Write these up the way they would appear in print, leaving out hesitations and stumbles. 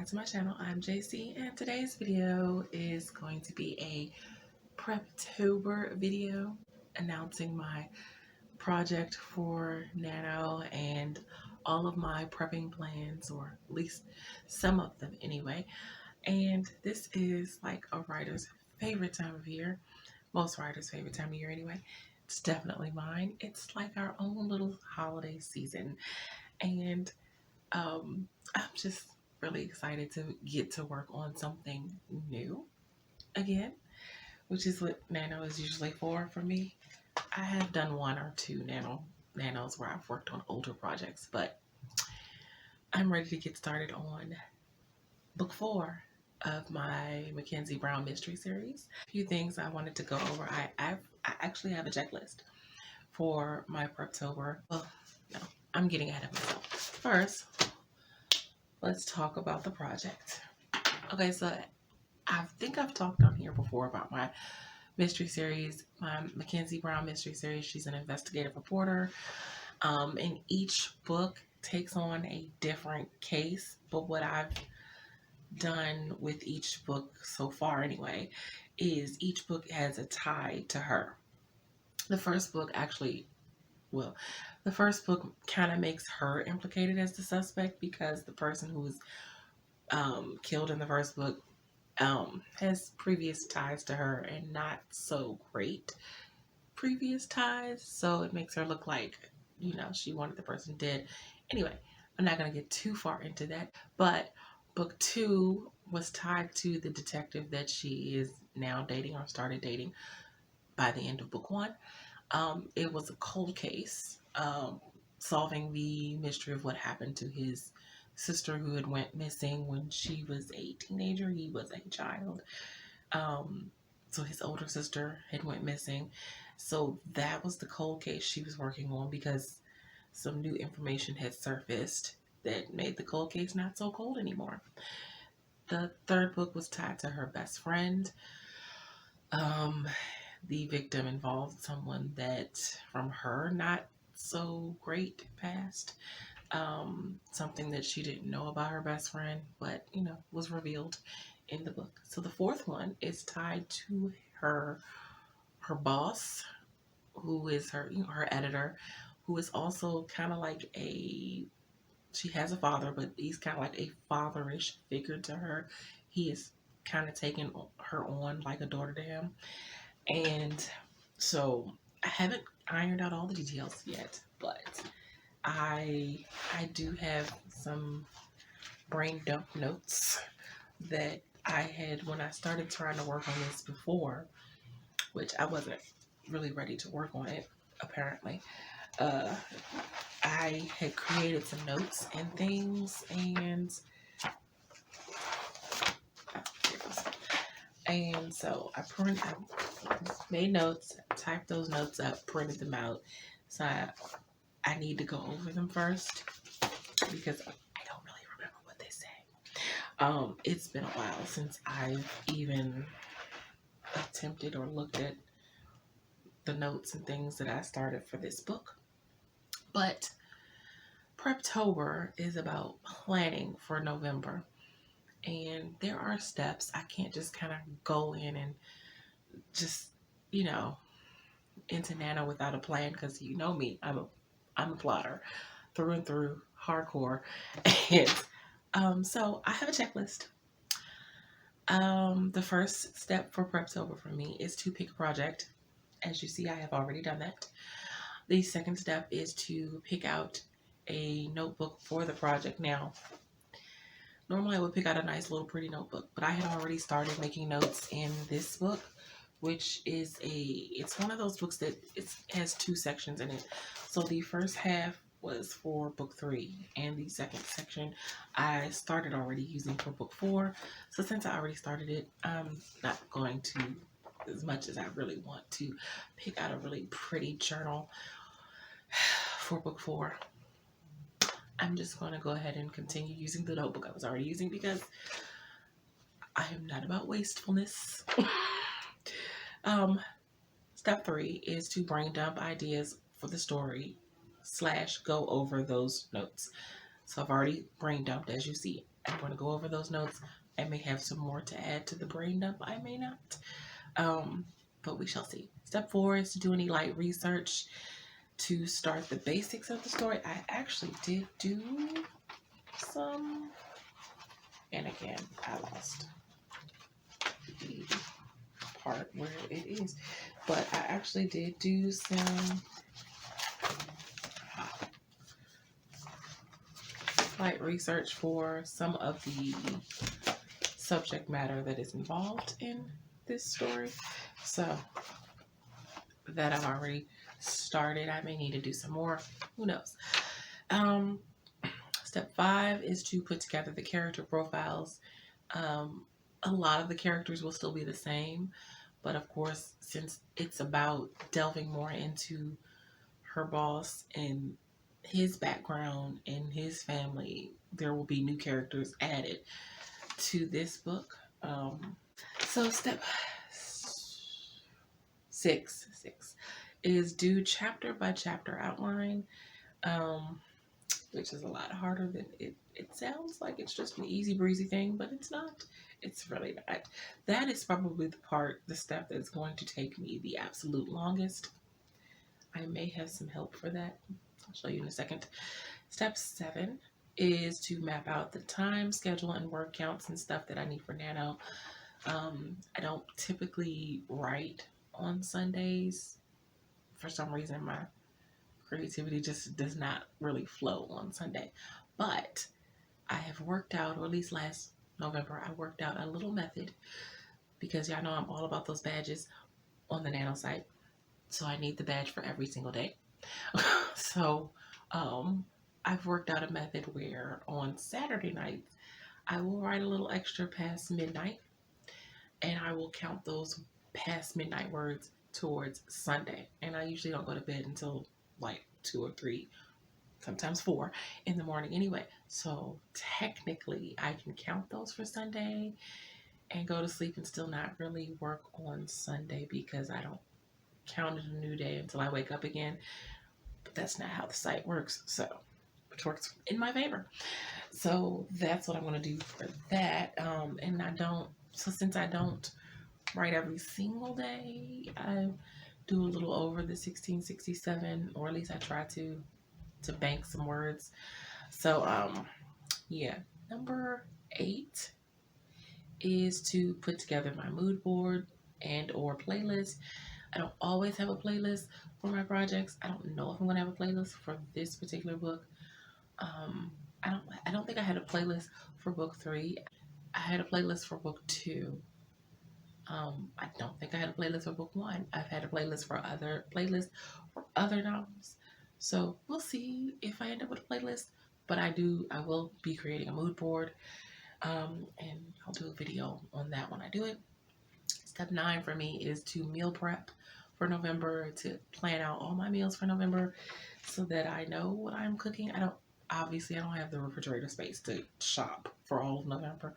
to my channel. I'm JC and today's video is going to be a Prep-Tober video announcing my project for NaNo and all of my prepping plans, or at least some of them anyway. And this is like a writer's favorite time of year, most writers' favorite time of year anyway. It's definitely mine. It's like our own little holiday season, and I'm just really excited to get to work on something new again, which is what NaNo is usually for me. I have done one or two NaNos where I've worked on older projects, but I'm ready to get started on book 4 of my Mackenzie Brown mystery series. A few things I wanted to go over. I actually have a checklist for my Preptober. Well, no, I'm getting ahead of myself. First, let's talk about the project. Okay, so I think I've talked on here before about my mystery series, my Mackenzie Brown mystery series. She's an investigative reporter, and each book takes on a different case. But what I've done with each book so far anyway is each book has a tie to her. The first book the first book kind of makes her implicated as the suspect because the person who was killed in the first book has previous ties to her and not so great previous ties. So it makes her look like, she wanted the person dead. Anyway, I'm not going to get too far into that. But book 2 was tied to the detective that she is now dating or started dating by the end of book 1. It was a cold case, solving the mystery of what happened to his sister who had went missing when she was a teenager. He was a child. So his older sister had went missing. So that was the cold case she was working on because some new information had surfaced that made the cold case not so cold anymore. The third book was tied to her best friend. The victim involved someone that from her not so great past. Something that she didn't know about her best friend, but was revealed in the book. So the fourth one is tied to her boss, who is her her editor, who is also kind of like she has a father, but he's kind of like a fatherish figure to her. He is kind of taking her on like a daughter to him. And so I haven't ironed out all the details yet, but I do have some brain dump notes that I had when I started trying to work on this before, which I wasn't really ready to work on it, apparently. I had created some notes and things, and so I made notes, typed those notes up, printed them out. So I need to go over them first because I don't really remember what they say. It's been a while since I've even attempted or looked at the notes and things that I started for this book. But Preptober is about planning for November. And there are steps. I can't just kind of go in and just, into NaNo without a plan, because you know me, I'm a plotter through and through, hardcore. And so I have a checklist. The first step for Preptober for me is to pick a project. As you see, I have already done that. The second step is to pick out a notebook for the project. Now, normally I would pick out a nice little pretty notebook, but I had already started making notes in this book, which is it's one of those books that has 2 sections in it. So the first half was for book 3, and the second section I started already using for book 4. So since I already started it, I'm not going to, as much as I really want to, pick out a really pretty journal for book 4. I'm just going to go ahead and continue using the notebook I was already using because I am not about wastefulness. Step 3 is to brain dump ideas for the story / go over those notes. So I've already brain dumped, as you see. I'm going to go over those notes. I may have some more to add to the brain dump. I may not. But we shall see. Step 4 is to do any light research to start the basics of the story. I actually did do some, and again, I lost the part where it is, but I actually did do some light research for some of the subject matter that is involved in this story. So that I've already started. I may need to do some more. Who knows? Step 5 is to put together the character profiles. A lot of the characters will still be the same, but of course, since it's about delving more into her boss and his background and his family, there will be new characters added to this book. So step 6 is do chapter by chapter outline, which is a lot harder than it sounds like. It's just an easy breezy thing, but it's not. It's really not. That is probably the step that's going to take me the absolute longest. I may have some help for that. I'll show you in a second. Step 7 is to map out the time, schedule, and word counts and stuff that I need for NaNo. I don't typically write on Sundays. For some reason, my creativity just does not really flow on Sunday. But I have worked out, or at least last November, I worked out a little method, because y'all know I'm all about those badges on the NaNo site. So I need the badge for every single day. So I've worked out a method where on Saturday nights, I will write a little extra past midnight, and I will count those past midnight words towards Sunday. And I usually don't go to bed until like 2 or 3, sometimes 4 in the morning anyway. So technically I can count those for Sunday and go to sleep and still not really work on Sunday, because I don't count it a new day until I wake up again. But that's not how the site works. So it works in my favor. So that's what I'm going to do for that. And since I don't write every single day, I do a little over the 1667, or at least I try to bank some words. So yeah. Number 8 is to put together my mood board and or playlist. I don't always have a playlist for my projects. I don't know if I'm gonna have a playlist for this particular book. I don't think I had a playlist for book 3. I had a playlist for book 2. I don't think I had a playlist for book 1. I've had a playlist for other novels. So we'll see if I end up with a playlist. But I will be creating a mood board. And I'll do a video on that when I do it. Step 9 for me is to meal prep for November, to plan out all my meals for November so that I know what I'm cooking. I don't have the refrigerator space to shop for all of November,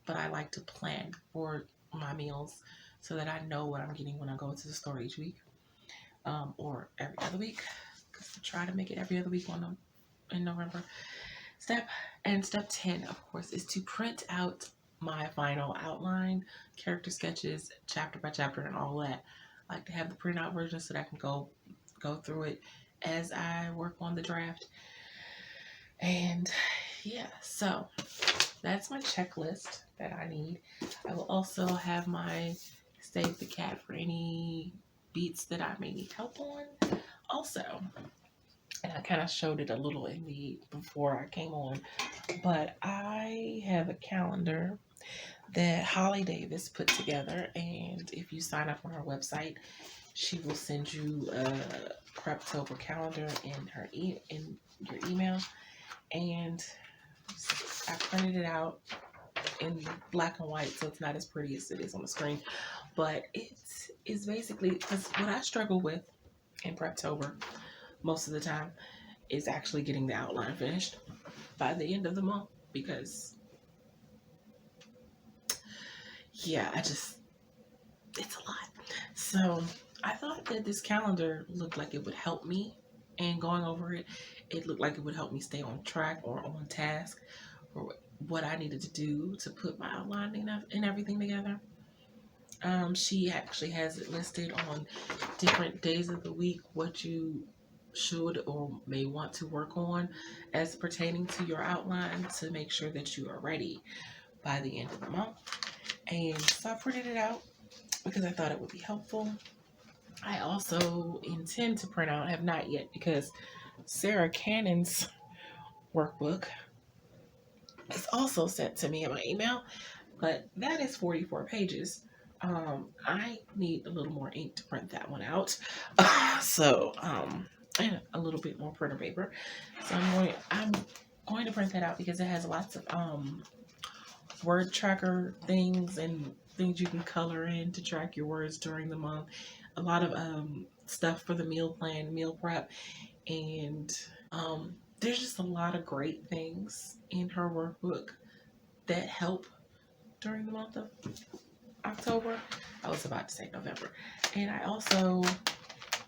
but I like to plan for my meals so that I know what I'm getting when I go to the store each week, or every other week, because I try to make it every other week in November. Step 10, of course, is to print out my final outline, character sketches, chapter by chapter, and all that. I like to have the printout version so that I can go through it as I work on the draft. And yeah, so that's my checklist that I need. I will also have my save the cat for any beats that I may need help on also. And I kind of showed it a little before I came on, but I have a calendar that Holly Davis put together, and if you sign up on her website, she will send you a Prep-Tober calendar in your email. And I printed it out in black and white, so it's not as pretty as it is on the screen, but it's basically, because what I struggle with in Prep-Tober most of the time is actually getting the outline finished by the end of the month, because yeah, it's a lot. So I thought that this calendar looked like it would help me, and going over it looked like it would help me stay on track or on task for what I needed to do to put my outline and everything together. She actually has it listed on different days of the week what you should or may want to work on as pertaining to your outline to make sure that you are ready by the end of the month. And so I printed it out because I thought it would be helpful. I also intend to print out, have not yet, because Sarah Cannon's workbook is also sent to me in my email, but that is 44 pages. I need a little more ink to print that one out. And a little bit more printer paper. So I'm going to print that out because it has lots of word tracker things and things you can color in to track your words during the month. A lot of stuff for the meal plan, meal prep, and there's just a lot of great things in her workbook that help during the month of October. I was about to say November. And I also,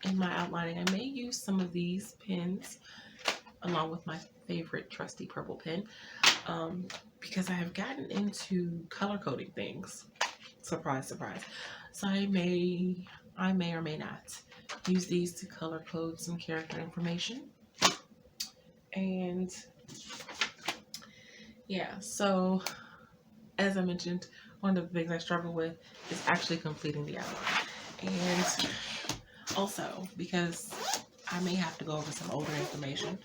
in my outlining, I may use some of these pens along with my favorite trusty purple pen because I have gotten into color coding things. Surprise, surprise. So I may or may not use these to color code some character information. And yeah, so as I mentioned, one of the things I struggle with is actually completing the outline. And also because I may have to go over some older information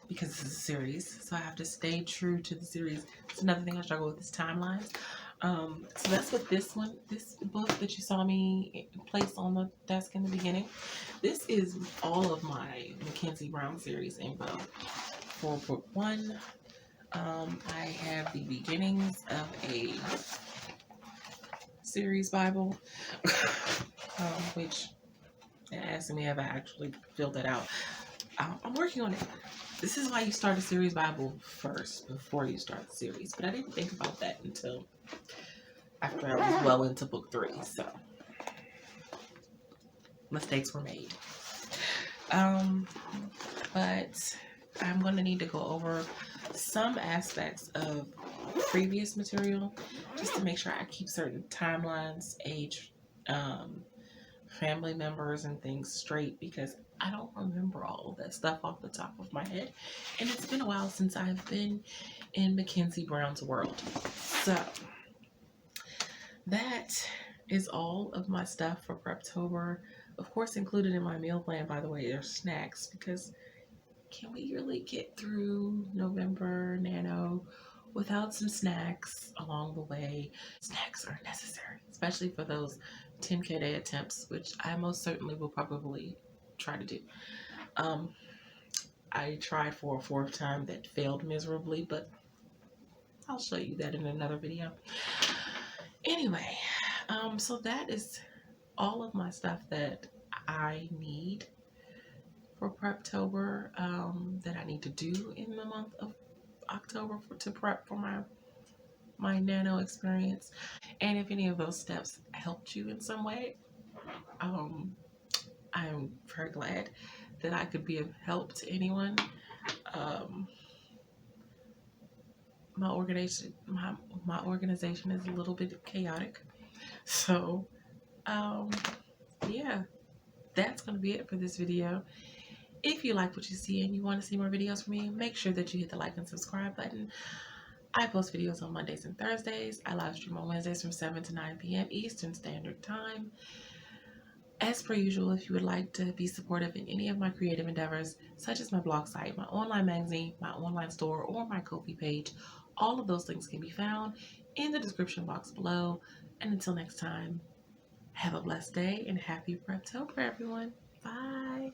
because this is a series, so I have to stay true to the series. It's another thing I struggle with is timelines. So that's what this book that you saw me place on the desk in the beginning. This is all of my Mackenzie Brown series info. For book 1, I have the beginnings of a series Bible, which, asking me have I actually filled that out. I'm working on it. This is why you start a series Bible first before you start the series, but I didn't think about that until after I was well into book 3, so mistakes were made. But I'm going to need to go over some aspects of previous material just to make sure I keep certain timelines, age, family members, and things straight because I don't remember all of that stuff off the top of my head. And it's been a while since I've been in Mackenzie Brown's world. So that is all of my stuff for Prep-Tober. Of course, included in my meal plan, by the way, are snacks because can we really get through November NaNo without some snacks along the way? Snacks are necessary, especially for those 10K day attempts, which I most certainly will probably try to do. I tried for a 4th time that failed miserably, but I'll show you that in another video. Anyway, so that is all of my stuff that I need for Prep-Tober, that I need to do in the month of October to prep for my NaNo experience. And if any of those steps helped you in some way, I'm very glad that I could be of help to anyone. My organization is a little bit chaotic, so yeah, that's gonna be it for this video. If you like what you see and you want to see more videos from me, make sure that you hit the like and subscribe button. I post videos on Mondays and Thursdays. I live stream on Wednesdays from 7 to 9 p.m. Eastern Standard Time. As per usual, if you would like to be supportive in any of my creative endeavors, such as my blog site, my online magazine, my online store, or my Ko-fi page, all of those things can be found in the description box below. And until next time, have a blessed day and happy Prep-Tober, everyone. Bye.